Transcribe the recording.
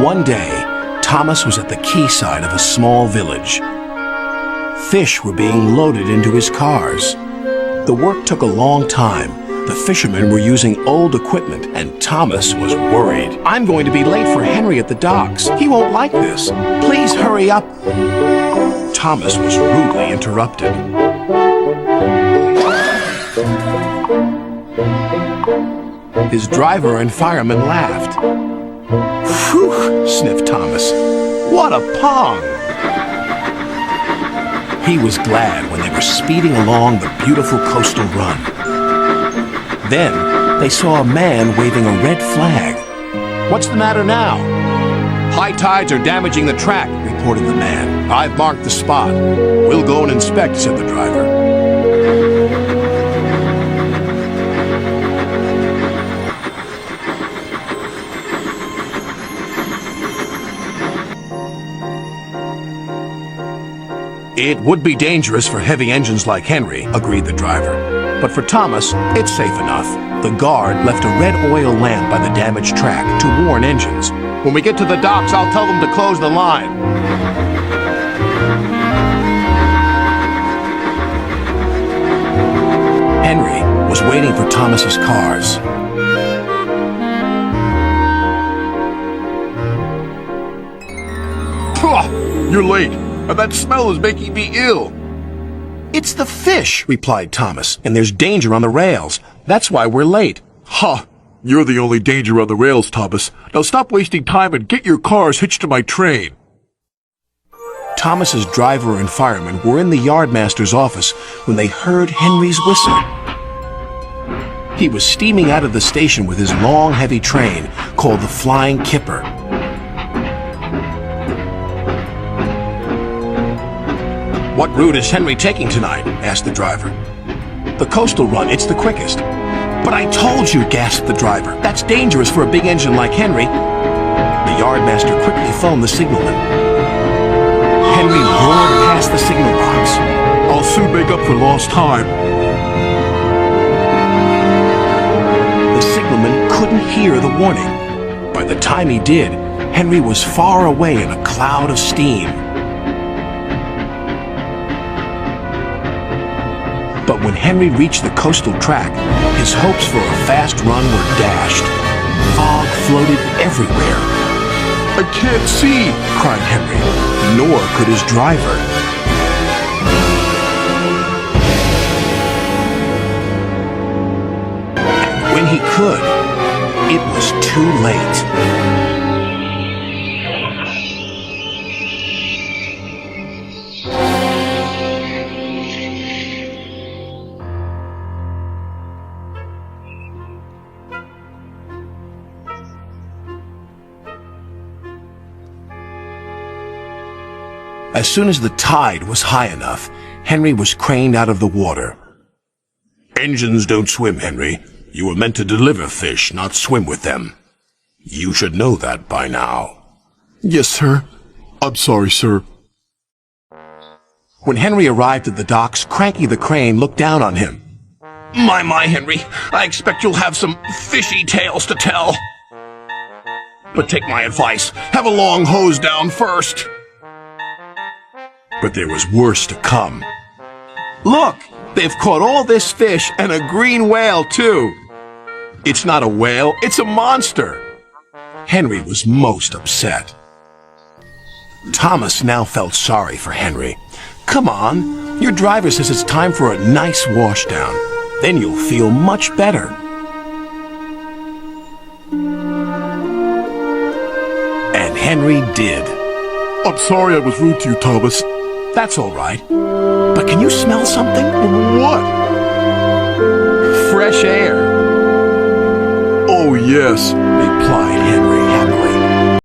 One day, Thomas was at the quayside of a small village. Fish were being loaded into his cars. The work took a long time. The fishermen were using old equipment, and Thomas was worried. "I'm going to be late for Henry at the docks. He won't like this. Please hurry up." Thomas was rudely interrupted. His driver and fireman laughed. "Phew," sniffed Thomas. "What a pong!" He was glad when they were speeding along the beautiful coastal run. Then they saw a man waving a red flag. "What's the matter now?" "High tides are damaging the track," reported the man. "I've marked the spot. We'll go and inspect," said the driver. "It would be dangerous for heavy engines like Henry," agreed the driver. "But for Thomas, it's safe enough." The guard left a red oil lamp by the damaged track to warn engines. "When we get to the docks, I'll tell them to close the line." Henry was waiting for Thomas's cars. You're late, and that smell is making me ill. "It's the fish," replied Thomas, "and there's danger on the rails. That's why we're late." Ha! You're the only danger on the rails, Thomas. Now stop wasting time and get your cars hitched to my train. Thomas's driver and fireman were in the yardmaster's office when they heard Henry's whistle. He was steaming out of the station with his long, heavy train called the Flying Kipper. "What route is Henry taking tonight?" asked the driver. "The coastal run, it's the quickest." "But I told you," gasped the driver. "That's dangerous for a big engine like Henry." The yardmaster quickly phoned the signalman. Henry roared past the signal box. I'll soon make up for lost time. The signalman couldn't hear the warning. By the time he did, Henry was far away in a cloud of steam. But when Henry reached the coastal track, his hopes for a fast run were dashed. Fog floated everywhere. I can't see, cried Henry, nor could his driver. And when he could, it was too late. As soon as the tide was high enough, Henry was craned out of the water. "Engines don't swim, Henry. You were meant to deliver fish, not swim with them. You should know that by now." Yes, sir. I'm sorry, sir. When Henry arrived at the docks, Cranky the Crane looked down on him. My, Henry, I expect you'll have some fishy tales to tell. But take my advice, have a long hose down first. But there was worse to come. Look, they've caught all this fish and a green whale, too. It's not a whale, it's a monster. Henry was most upset. Thomas now felt sorry for Henry. Come on, your driver says it's time for a nice washdown. Then you'll feel much better. And Henry did. I'm sorry I was rude to you, Thomas. That's all right. But can you smell something? What? Fresh air. Oh, yes, replied Henry.